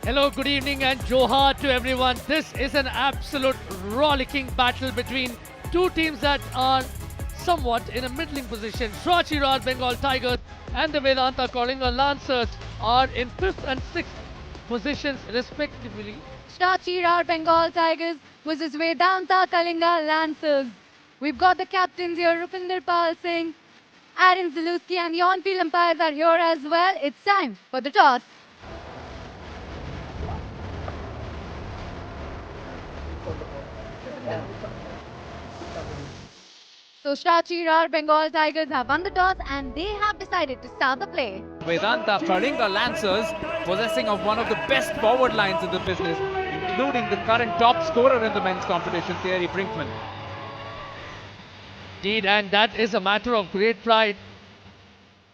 Hello, good evening, and Johar to everyone. This is an absolute rollicking battle between two teams that are somewhat in a middling position. Swachirar Bengal Tigers and the Vedanta Kalinga Lancers are in 5th and 6th positions respectively. Shachirar Bengal Tigers versus Vedanta Kalinga Lancers. We've got the captains here, Rupinder Pal Singh, Aaron Zalewski and Yon Field umpires are here as well. It's time for the toss. So Shachirar Bengal Tigers have won the toss and they have decided to start the play. Vedanta Kalinga Lancers possessing of one of the best forward lines in the business, including the current top scorer in the men's competition, Thierry Brinkman. Indeed, and that is a matter of great pride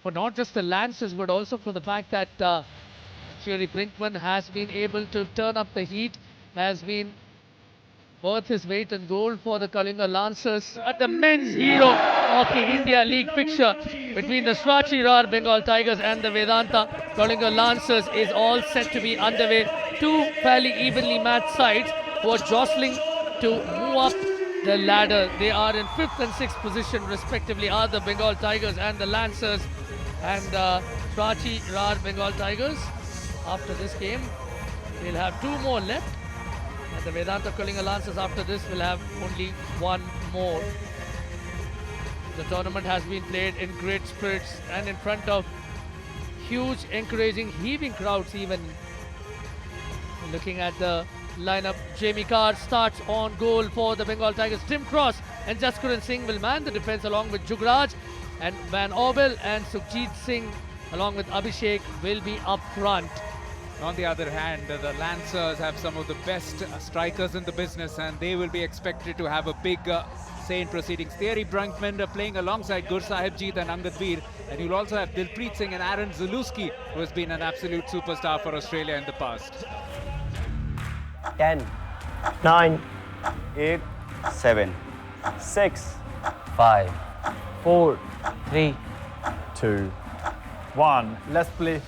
for not just the Lancers but also for the fact that Thierry Brinkman has been able to turn up the heat, has been worth his weight in gold for the Kalinga Lancers. At the men's hero of the India League fixture between the Swachirar Bengal Tigers and the Vedanta Kalinga Lancers is all set to be underway. Two fairly evenly matched sides who are jostling to move up the ladder. They are in 5th and 6th position respectively, are the Bengal Tigers and the Lancers. And Swachirar Bengal Tigers, after this game, they'll have 2 more left. And the Vedanta Kalinga Lancers after this will have only 1 more. The tournament has been played in great spirits and in front of huge, encouraging, heaving crowds even. Looking at the lineup, Jamie Carr starts on goal for the Bengal Tigers. Tim Cross and Jaskuran Singh will man the defense along with Jugraj, and Van Orbel and Sukhjit Singh along with Abhishek will be up front. On the other hand, the Lancers have some of the best strikers in the business, and they will be expected to have a big say in proceedings. Thierry Brinkman playing alongside Gursahibjeet and Angad Veer, and you'll also have Dilpreet Singh and Aaron Zalewski, who has been an absolute superstar for Australia in the past. 10, 9, 8, 7, 6, 5, 4, 3, 2, 1. Let's play.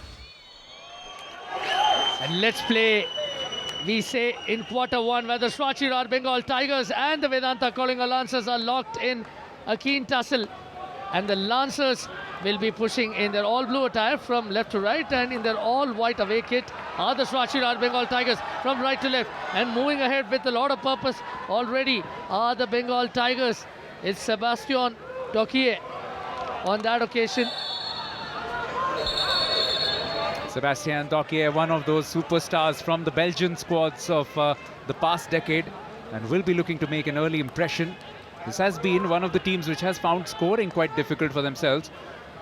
And let's play, we say, in quarter 1, where the Swachirar Bengal Tigers and the Vedanta Kalinga Lancers are locked in a keen tussle. And the Lancers will be pushing in their all-blue attire from left to right, and in their all-white away kit are the Swachirar Bengal Tigers from right to left. And moving ahead with a lot of purpose already are the Bengal Tigers. It's Sebastian Dokie on that occasion. Sebastian Dokie, one of those superstars from the Belgian squads of the past decade, and will be looking to make an early impression. This has been one of the teams which has found scoring quite difficult for themselves.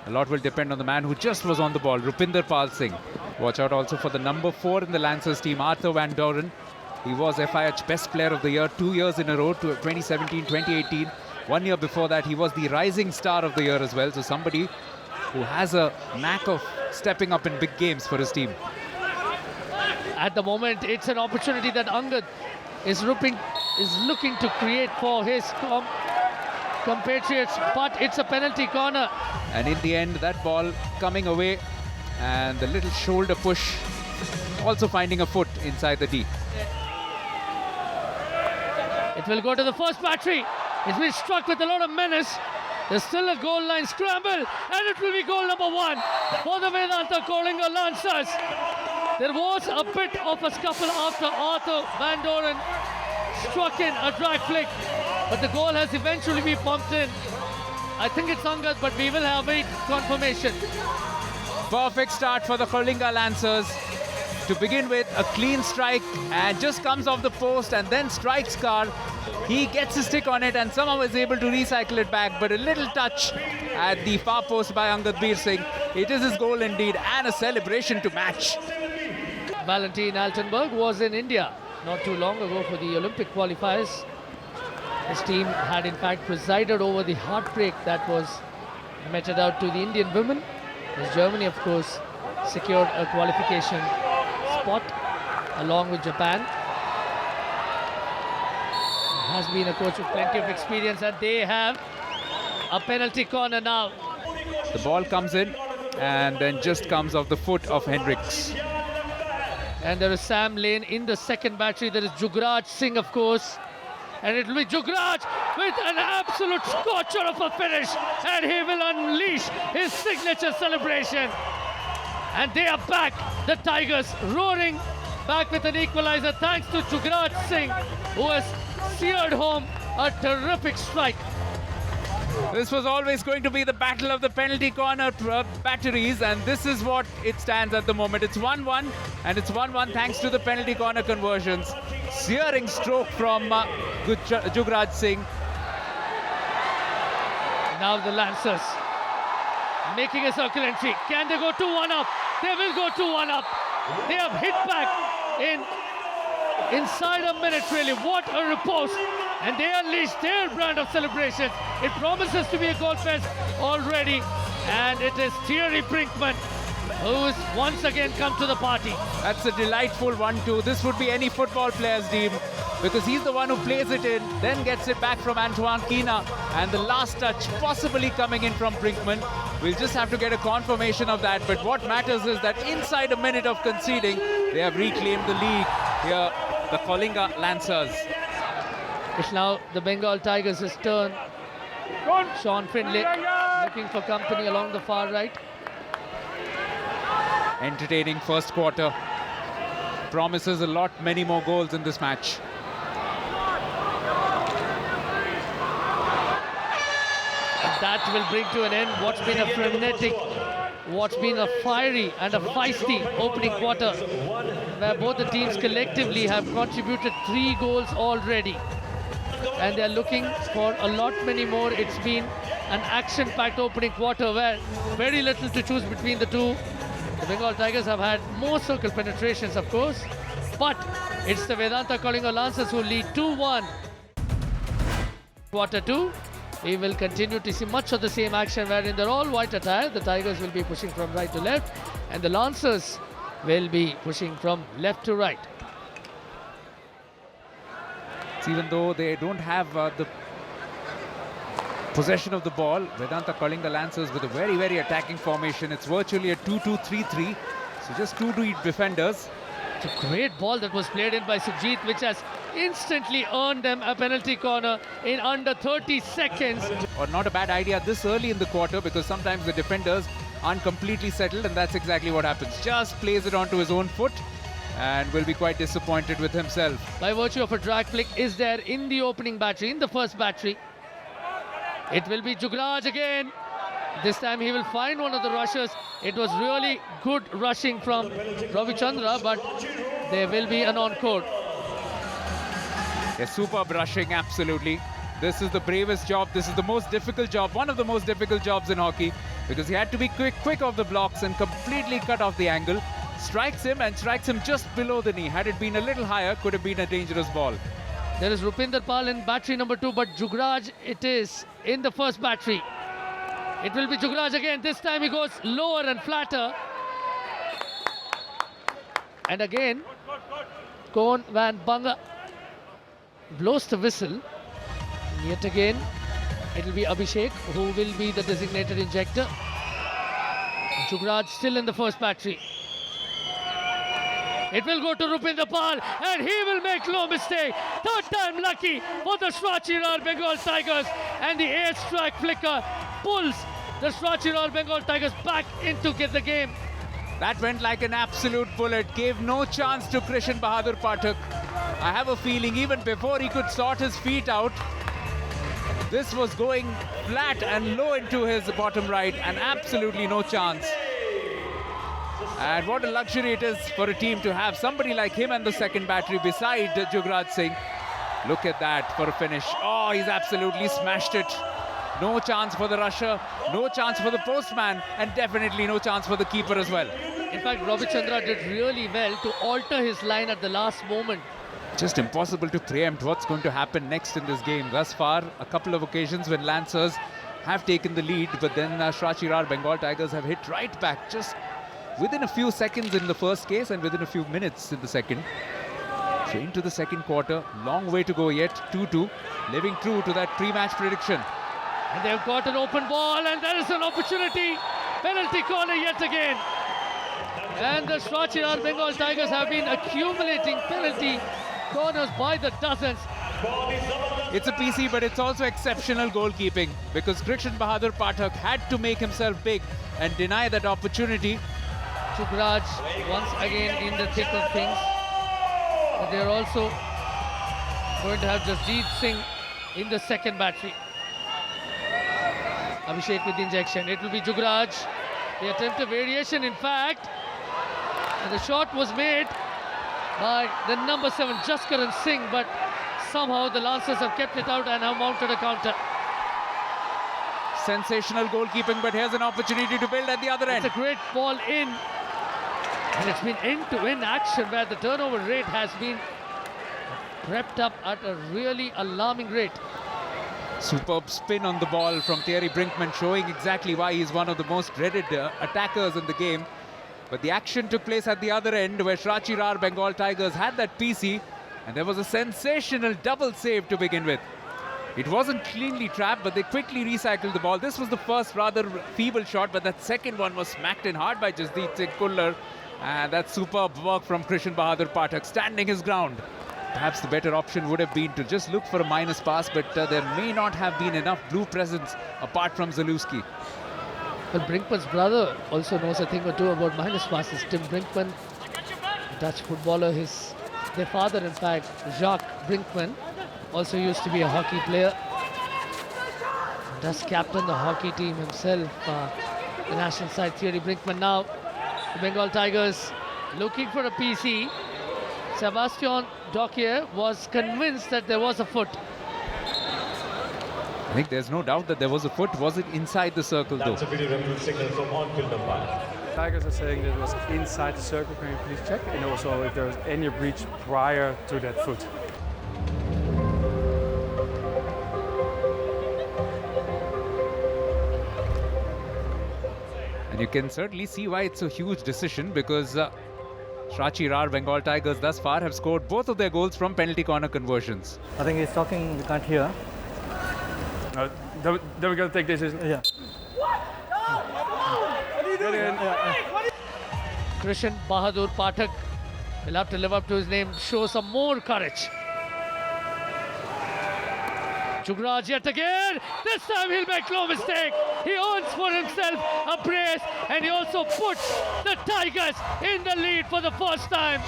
A lot will depend on the man who just was on the ball, Rupinder Pal Singh. Watch out also for the number 4 in the Lancers team, Arthur Van Doren. He was FIH Best Player of the Year 2 years in a row, 2017, 2018. 1 year before that, he was the Rising Star of the Year as well. So somebody who has a knack of stepping up in big games for his team. At the moment, it's an opportunity that Angad is looking to create for his compatriots, but it's a penalty corner. And in the end, that ball coming away, and the little shoulder push also finding a foot inside the D. It will go to the first battery. It's been struck with a lot of menace. There's still a goal line scramble, and it will be goal number 1 for the Vedanta Kalinga Lancers. There was a bit of a scuffle after Arthur Van Doren struck in a drag flick, but the goal has eventually been pumped in. I think it's Angad, but we will have a confirmation. Perfect start for the Kalinga Lancers. To begin with, a clean strike, and just comes off the post and then strikes Carr. He gets a stick on it and somehow is able to recycle it back, but a little touch at the far post by Angad Veer Singh. It is his goal indeed, and a celebration to match. Valentin Altenberg was in India not too long ago for the Olympic qualifiers. His team had in fact presided over the heartbreak that was meted out to the Indian women, as Germany of course secured a qualification spot along with Japan. Has been a coach with plenty of experience, and they have a penalty corner now. The ball comes in and then just comes off the foot of Hendricks. And there is Sam Lane in the second battery. There is Jugraj Singh, of course. And it will be Jugraj with an absolute scorcher of a finish. And he will unleash his signature celebration. And they are back. The Tigers roaring back with an equalizer thanks to Jugraj Singh, who has seared home a terrific strike. This was always going to be the battle of the penalty corner batteries, and this is what it stands at the moment. It's 1-1, and it's 1-1 thanks to the penalty corner conversions. Searing stroke from Jugraj Singh. Now the Lancers making a circle entry. Can they go 2-1 up? They will go 2-1 up. They have hit back inside a minute, really. What a riposte. And they unleash their brand of celebrations. It promises to be a goal fest already. And it is Thierry Brinkman who's once again come to the party. That's a delightful 1-2. This would be any football player's dream, because he's the one who plays it in, then gets it back from Antoine Kina, and the last touch possibly coming in from Brinkman. We'll just have to get a confirmation of that, but what matters is that inside a minute of conceding, they have reclaimed the lead here, the Kalinga Lancers. It's now the Bengal Tigers' turn. Sean Findlay looking for company along the far right. Entertaining first quarter. Promises a lot, many more goals in this match. And that will bring to an end what's been a frenetic, what's been a fiery and a feisty opening quarter, where both the teams collectively have contributed 3 goals already. And they're looking for a lot many more. It's been an action-packed opening quarter where very little to choose between the two. The Bengal Tigers have had more circle penetrations, of course, but it's the Vedanta Kalinga Lancers who lead 2-1. Quarter 2, we will continue to see much of the same action where in their all-white attire, the Tigers will be pushing from right to left and the Lancers will be pushing from left to right. Even though they don't have the possession of the ball, Vedanta Kalinga Lancers with a very, very attacking formation. It's virtually a 2-2-3-3. So just 2 defenders. It's a great ball that was played in by Sukhjit, which has instantly earned them a penalty corner in under 30 seconds. Or not a bad idea this early in the quarter, because sometimes the defenders aren't completely settled, and that's exactly what happens. Just plays it onto his own foot and will be quite disappointed with himself. By virtue of a drag flick is there in the opening battery, in the first battery. It will be Jugraj again. This time he will find one of the rushers. It was really good rushing from Ravichandra, but there will be an encore. A superb rushing, absolutely. This is the bravest job. This is the most difficult job, one of the most difficult jobs in hockey, because he had to be quick off the blocks and completely cut off the angle. Strikes him and strikes him just below the knee. Had it been a little higher, could have been a dangerous ball. There is Rupinder Pal in battery number 2, but Jugraj it is in the first battery. It will be Jugraj again. This time he goes lower and flatter. And again, Koen van Banga blows the whistle. And yet again, it will be Abhishek who will be the designated injector. Jugraj still in the first battery. It will go to Rupinder Pal and he will make no mistake. Third time lucky for the Srachirwar Bengal Tigers, and the air strike flicker pulls the Srachirwar Bengal Tigers back into the game. That went like an absolute bullet, gave no chance to Krishan Bahadur Pathak. I have a feeling even before he could sort his feet out, this was going flat and low into his bottom right, and absolutely no chance. And what a luxury it is for a team to have somebody like him and the second battery beside Jugraj Singh. Look at that for a finish. Oh, he's absolutely smashed it. No chance for the rusher, no chance for the postman, and definitely no chance for the keeper as well. In fact, Ravichandra did really well to alter his line at the last moment. Just impossible to preempt what's going to happen next in this game. Thus far, a couple of occasions when Lancers have taken the lead, but then Srachirwar Bengal Tigers have hit right back just within a few seconds in the first case and within a few minutes in the second. So into the second quarter, long way to go yet, 2-2, living true to that pre-match prediction. And they've got an open ball and there is an opportunity. Penalty corner yet again. And the Srachir Bengal Tigers have been accumulating penalty corners by the dozens. It's a PC, but it's also exceptional goalkeeping because Krishan Bahadur Pathak had to make himself big and deny that opportunity. Jugraj once again in the thick of things. But they're also going to have Jasdeep Singh in the second battery. Abhishek with the injection. It will be Jugraj. They attempt a variation, in fact. And the shot was made by the number 7, Jaskaran Singh, but somehow the Lancers have kept it out and have mounted a counter. Sensational goalkeeping, but here's an opportunity to build at the other end. It's a great ball in. And it's been end-to-end action where the turnover rate has been crept up at a really alarming rate. Superb spin on the ball from Thierry Brinkman, showing exactly why he's one of the most dreaded attackers in the game. But the action took place at the other end where Srachir Bengal Tigers had that PC, and there was a sensational double save to begin with. It wasn't cleanly trapped, but they quickly recycled the ball. This was the first rather feeble shot, but that second one was smacked in hard by Jasdeep Singh Kullar. And that's superb work from Krishan Bahadur Pathak, standing his ground. Perhaps the better option would have been to just look for a minus pass, but there may not have been enough blue presence apart from Zalewski. Well, Brinkman's brother also knows a thing or two about minus passes. Tim Brinkman, Dutch footballer, their father, in fact, Jacques Brinkman, also used to be a hockey player. Does captain the hockey team himself, the national side. Thierry Brinkman now. The Bengal Tigers looking for a PC. Sebastian Dokier was convinced that there was a foot. I think there's no doubt that there was a foot. Was it inside the circle though? That's a video referee signal from on-field umpire. Tigers are saying that it was inside the circle. Can you please check? And also if there was any breach prior to that foot. And you can certainly see why it's a huge decision, because Srachir Bengal Tigers thus far have scored both of their goals from penalty corner conversions. I think he's talking, we can't hear. Then we're going to take this. Yeah. Krishan Bahadur Pathak will have to live up to his name, show some more courage. Jugraj yet again. This time he'll make no mistake. He owns for himself a brace, and he also puts the Tigers in the lead for the first time.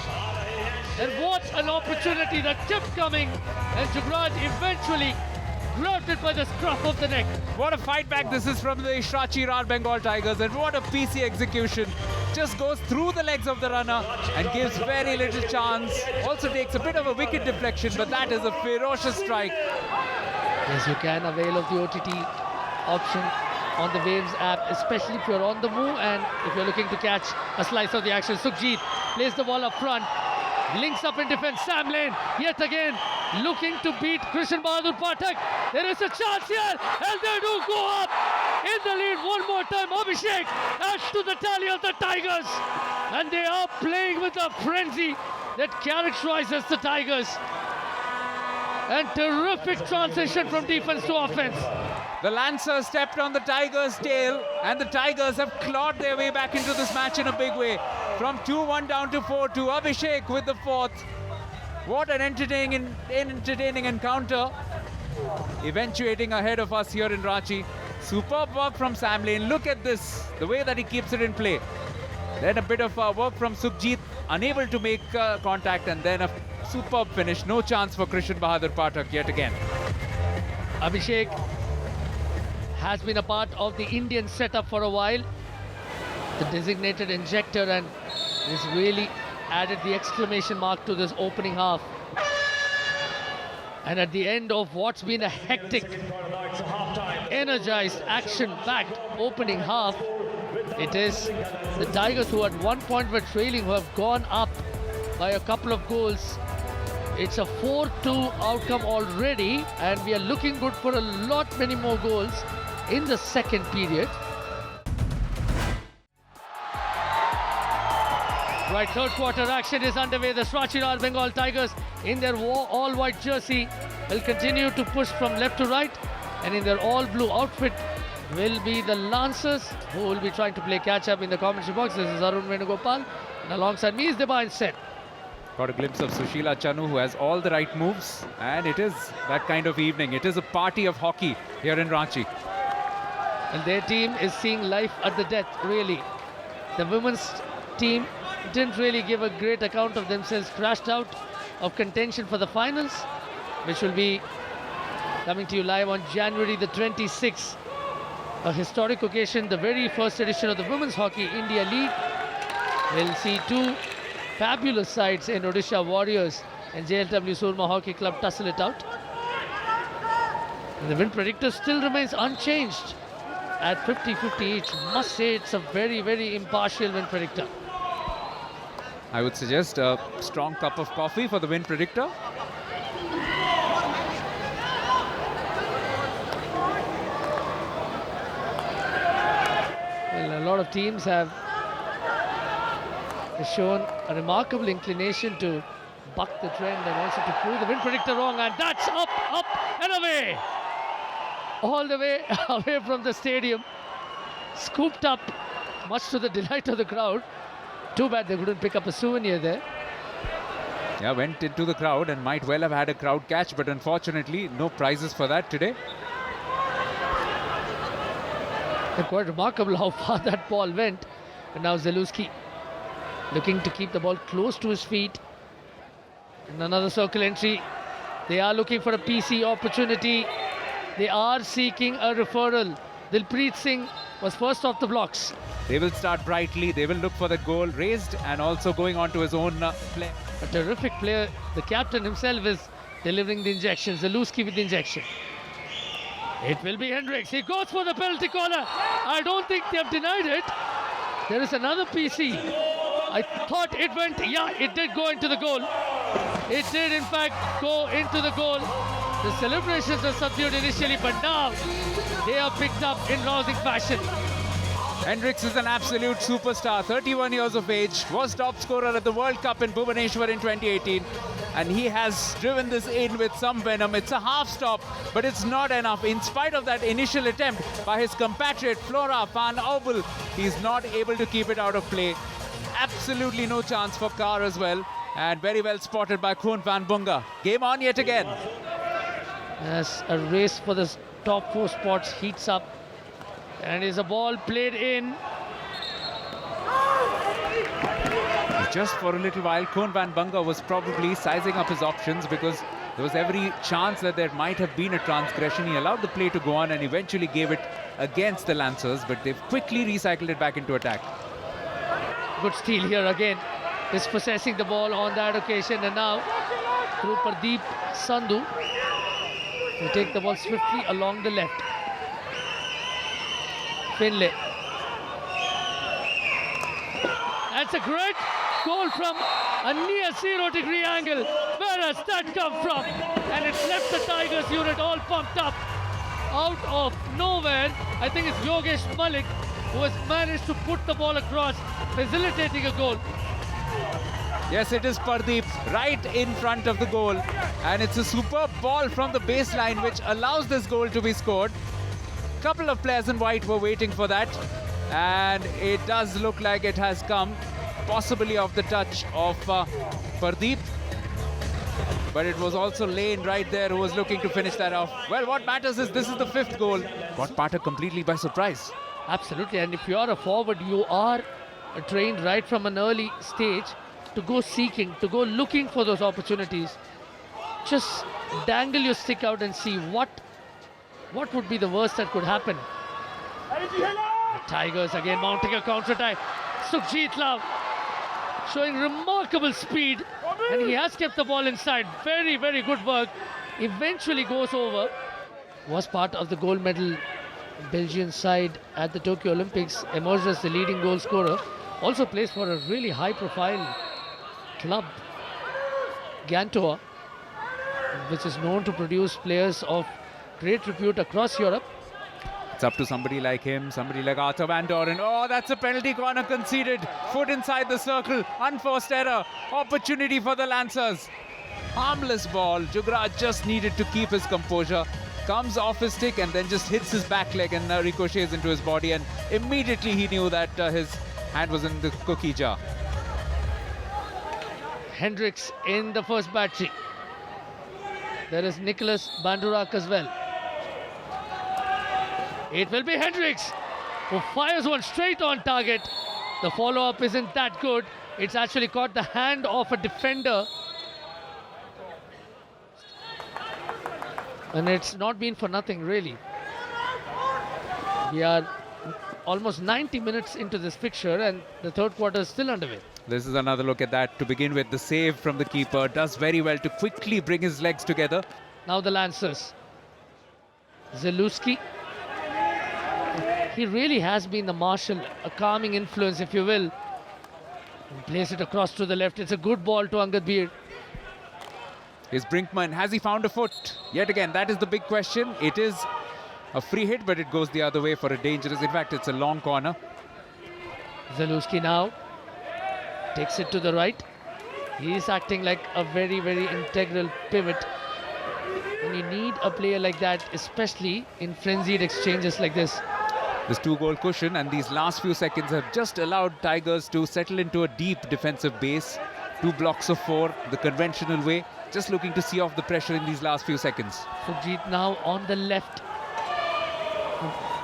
And what an opportunity that kept coming, and Jugraj eventually grabbed it by the scruff of the neck. What a fight back this is from the Srachir Bengal Tigers, and what a PC execution. Just goes through the legs of the runner and gives very little chance. Also takes a bit of a wicket deflection, but that is a ferocious strike. Yes, you can avail of the OTT option on the Waves app, especially if you're on the move and if you're looking to catch a slice of the action. Sukhjit plays the ball up front, links up in defense. Sam Lane yet again looking to beat Krishan Bahadur Pathak. There is a chance here, and they do go up in the lead one more time. Abhishek adds to the tally of the Tigers, and they are playing with a frenzy that characterizes the Tigers. And terrific transition from defense to offense. The Lancers stepped on the Tigers' tail, and the Tigers have clawed their way back into this match in a big way. From 2-1 down to 4-2. Abhishek with the fourth. What an entertaining encounter. Eventuating ahead of us here in Ranchi. Superb work from Sam Lane. Look at this, the way that he keeps it in play. Then a bit of work from Sukhjit, unable to make contact, and then a superb finish. No chance for Krishan Bahadur Pathak yet again. Abhishek has been a part of the Indian setup for a while. The designated injector, and has really added the exclamation mark to this opening half. And at the end of what's been a hectic, energized, action-packed opening half, it is the Tigers who at one point were trailing, who have gone up by a couple of goals. It's a 4-2 outcome already, and we are looking good for a lot many more goals in the second period. Right, third quarter action is underway. The Srachir Bengal Tigers in their all-white jersey will continue to push from left to right, and in their all-blue outfit, will be the Lancers, who will be trying to play catch-up in the commentary box. This is Arun Venugopal, and alongside me is Divine Sen. Got a glimpse of Sushila Chanu, who has all the right moves, and it is that kind of evening. It is a party of hockey here in Ranchi. And their team is seeing life at the death, really. The women's team didn't really give a great account of themselves, crashed out of contention for the finals, which will be coming to you live on January the 26th. A historic occasion, the very first edition of the Women's Hockey India League will see two fabulous sides in Odisha Warriors and JLW Surma Hockey Club tussle it out. And the win predictor still remains unchanged at 50-50 each. Must say it's a very, very impartial win predictor. I would suggest a strong cup of coffee for the win predictor. Well, a lot of teams have shown a remarkable inclination to buck the trend and also to prove the win predictor wrong, and that's up, and away! All the way away from the stadium, scooped up, much to the delight of the crowd. Too bad they couldn't pick up a souvenir there. Yeah, went into the crowd and might well have had a crowd catch, but unfortunately no prizes for that today. And quite remarkable how far that ball went. And now Zalewski looking to keep the ball close to his feet. And another circle entry. They are looking for a PC opportunity. They are seeking a referral. Dilpreet Singh was first off the blocks. They will start brightly. They will look for the goal raised and also going on to his own play. A terrific player. The captain himself is delivering the injection. Zalewski with the injection. It will be Hendricks. He goes for the penalty corner. I don't think they have denied it. There is another PC. I thought it went. Yeah, it did go into the goal. It did, in fact, go into the goal. The celebrations were subdued initially, but now they are picked up in rousing fashion. Hendricks is an absolute superstar, 31 years of age, was top scorer at the World Cup in Bhubaneswar in 2018, and he has driven this in with some venom. It's a half stop, but it's not enough. In spite of that initial attempt by his compatriot Flora van Oubel, he's not able to keep it out of play. Absolutely no chance for Carr as well, and very well spotted by Koen van Bunga. Game on yet again. As a race for the top four spots heats up, and is a ball played in. Just for a little while, Koen van Bunga was probably sizing up his options because there was every chance that there might have been a transgression. He allowed the play to go on and eventually gave it against the Lancers, but they've quickly recycled it back into attack. Good steal here again. Dispossessing the ball on that occasion, and now through Pardeep Sandhu. They take the ball swiftly along the left. Finlay. That's a great goal from a near 0-degree angle. Where has that come from? And it's left the Tigers unit all pumped up. Out of nowhere, I think it's Yogesh Malik who has managed to put the ball across, facilitating a goal. Yes, it is Pardeep right in front of the goal, and it's a superb ball from the baseline which allows this goal to be scored. Couple of players in white were waiting for that, and it does look like it has come, possibly off the touch of Pardeep, but it was also Lane right there who was looking to finish that off. Well, what matters is this is the fifth goal. Got Pathak completely by surprise. Absolutely, and if you are a forward, you are trained right from an early stage to go seeking, to go looking for those opportunities. Just dangle your stick out and see what would be the worst that could happen. The Tigers again mounting a counter-attack. Sukhjit Lal showing remarkable speed, and he has kept the ball inside. Very, very good work. Eventually goes over. Was part of the gold medal Belgian side at the Tokyo Olympics. Emerged as the leading goal scorer. Also plays for a really high-profile club, Gantoa, which is known to produce players of great repute across Europe. It's up to somebody like him, somebody like Arthur Van Doren. Oh, that's a penalty corner conceded. Foot inside the circle. Unforced error. Opportunity for the Lancers. Harmless ball. Jugraj just needed to keep his composure. comes off his stick and then just hits his back leg and ricochets into his body, and immediately he knew that his hand was in the cookie jar. Hendricks in the first battery. There is Nicholas Bandurak as well. It will be Hendricks who fires one straight on target. The follow-up isn't that good. It's actually caught the hand of a defender. And it's not been for nothing, really. We are almost 90 minutes into this fixture and the third quarter is still underway. This is another look at that. To begin with, the save from the keeper does very well to quickly bring his legs together. Now the Lancers. Zalewski. He really has been the marshal, a calming influence, if you will. And plays it across to the left. It's a good ball to Angad Beer. Is Brinkman, has he found a foot? Yet again, that is the big question. It is a free hit, but it goes the other way for a dangerous. In fact, it's a long corner. Zalewski now takes it to the right. He is acting like a very, very integral pivot. And you need a player like that, especially in frenzied exchanges like this. This 2-goal cushion and these last few seconds have just allowed Tigers to settle into a deep defensive base. 2 blocks of 4, the conventional way. Just looking to see off the pressure in these last few seconds. Sukhjit now on the left.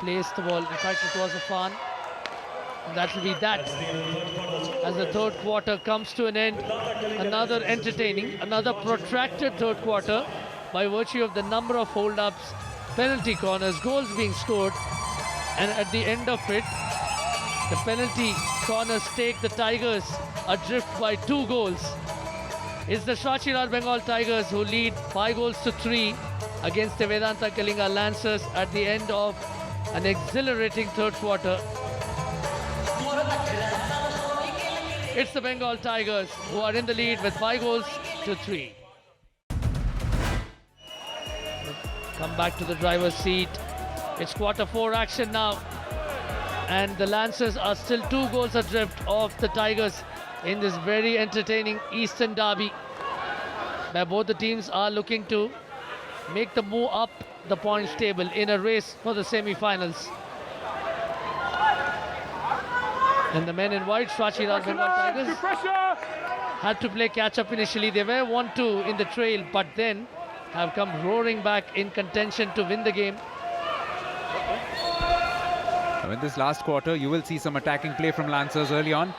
Placed the ball. In fact, it was a fan. And that will be that. As the third quarter comes to an end, another entertaining, another protracted third quarter by virtue of the number of hold-ups, penalty corners, goals being scored. And at the end of it, the penalty corners take the Tigers adrift by 2 goals. It's the Srachiraj Bengal Tigers who lead 5 goals to 3 against the Vedanta Kalinga Lancers at the end of an exhilarating third quarter. It's the Bengal Tigers who are in the lead with 5 goals to 3. Come back to the driver's seat. It's quarter 4 action now. And the Lancers are still 2 goals adrift of the Tigers in this very entertaining Eastern Derby, where both the teams are looking to make the move up the points table in a race for the semi-finals. And the men in white, Srachiraj Bengal Tigers, had to play catch-up initially. They were 1-2 in the trail, but then have come roaring back in contention to win the game. Now in this last quarter, you will see some attacking play from Lancers early on.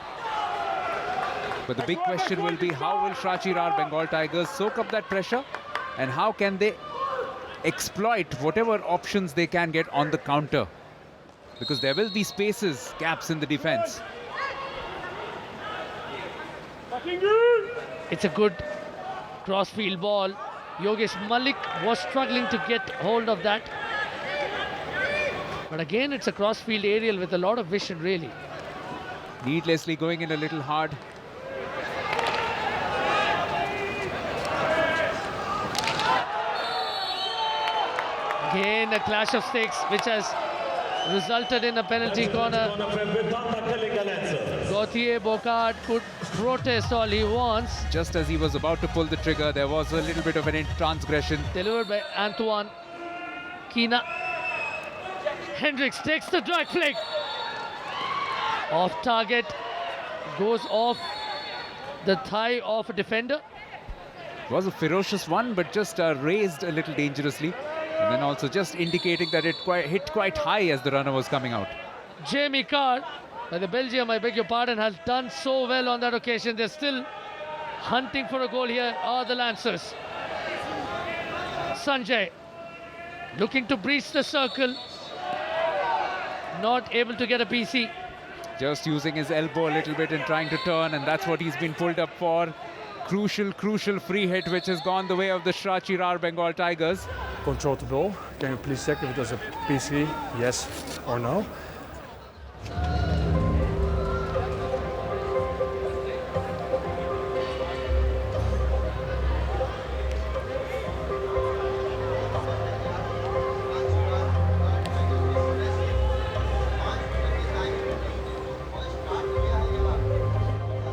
But the big question will be, how will Srachiraj Bengal Tigers soak up that pressure, and how can they exploit whatever options they can get on the counter? Because there will be spaces, gaps in the defense. It's a good cross-field ball. Yogesh Malik was struggling to get hold of that. But again, it's a cross-field aerial with a lot of vision, really. Needlessly going in a little hard. Again, a clash of sticks, which has resulted in a penalty corner. Gautier Bocard could protest all he wants. Just as he was about to pull the trigger, there was a little bit of an transgression. Delivered by Antoine Kina. Hendricks takes the drag flick. Off target, goes off the thigh of a defender. It was a ferocious one, but just raised a little dangerously. And then also just indicating that it hit quite high as the runner was coming out. Jamie Carr, by the Belgium, I beg your pardon, has done so well on that occasion. They're still hunting for a goal here, are the Lancers. Sanjay, looking to breach the circle. Not able to get a PC. Just using his elbow a little bit and trying to turn, and that's what he's been pulled up for. Crucial free hit, which has gone the way of the Srachiraj Bengal Tigers. Control the ball. Can you please check if it was a PC? Yes or no?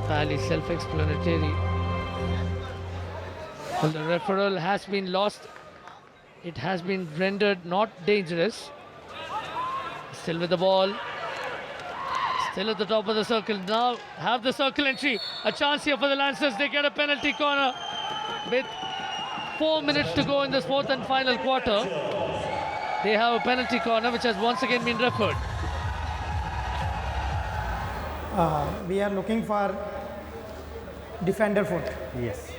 Fairly self-explanatory. Well, the referral has been lost. it has been rendered not dangerous. Still with the ball. Still at the top of the circle. Now have the circle entry. A chance here for the Lancers. They get a penalty corner with 4 minutes to go in this fourth and final quarter. They have a penalty corner which has once again been referred. We are looking for defender foot. Yes.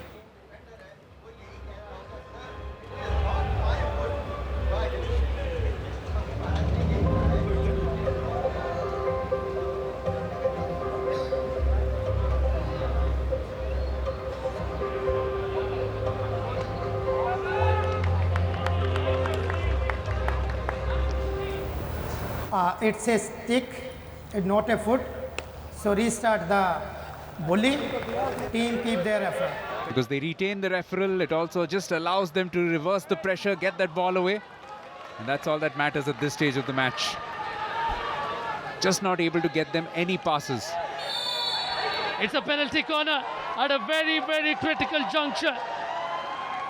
It's a stick, not a foot. So restart the bowling. Team keep their effort. Because they retain the referral, it also just allows them to reverse the pressure, get that ball away. And that's all that matters at this stage of the match. Just not able to get them any passes. It's a penalty corner at a very, very critical juncture.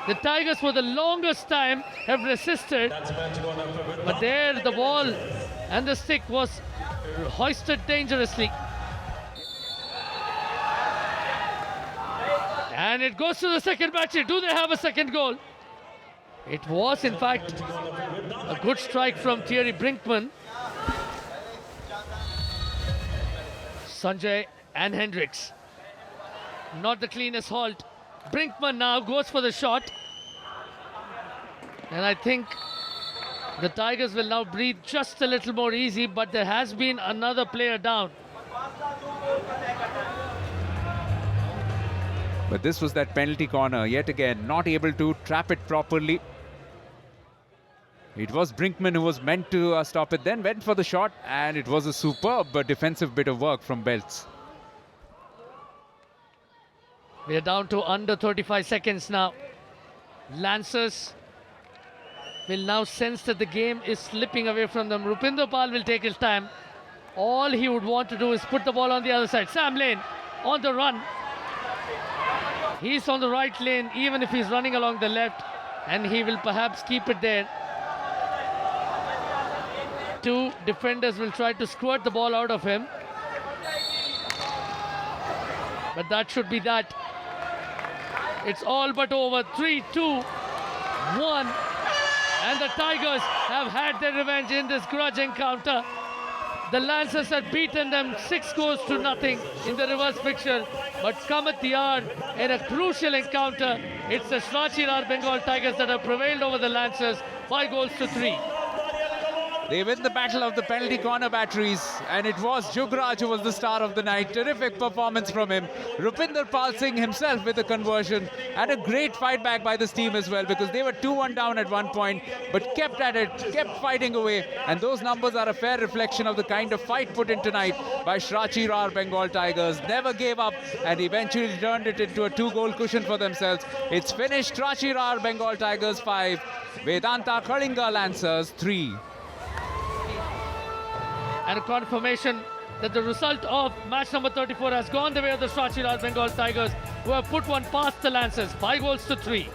The Tigers for the longest time have resisted, That's a penalty corner for but there the ball and the stick was hoisted dangerously. And it goes to the second battery. Do they have a second goal? It was in fact a good strike from Thierry Brinkman. Sanjay and Hendricks. Not the cleanest halt. Brinkman now goes for the shot. And I think the Tigers will now breathe just a little more easy, but there has been another player down. But this was that penalty corner, yet again, not able to trap it properly. It was Brinkman who was meant to stop it, then went for the shot, and it was a superb defensive bit of work from Belts. We are down to under 35 seconds now. Lancers will now sense that the game is slipping away from them. Rupinder Pal will take his time. All he would want to do is put the ball on the other side. Sam Lane on the run. He's on the right lane, even if he's running along the left, and he will perhaps keep it there. Two defenders will try to squirt the ball out of him. But that should be that. It's all but over. 3, 2, 1. And the Tigers have had their revenge in this grudge encounter. The Lancers had beaten them 6-0 in the reverse fixture. But come at the hour, in a crucial encounter, it's the Srirachi Rar Bengal Tigers that have prevailed over the Lancers 5-3. They win the battle of the penalty corner batteries, and it was Jugraj who was the star of the night. Terrific performance from him. Rupinder Pal Singh himself with a conversion, and a great fight back by this team as well, because they were 2-1 down at one point, but kept at it, kept fighting away, and those numbers are a fair reflection of the kind of fight put in tonight by Srirachi Rar Bengal Tigers. Never gave up, and eventually turned it into a 2-goal cushion for themselves. It's finished Srirachi Rar Bengal Tigers 5, Vedanta Kalinga Lancers 3. And a confirmation that the result of match number 34 has gone the way of the Srirachi Rar Bengal Tigers, who have put one past the Lancers 5-3.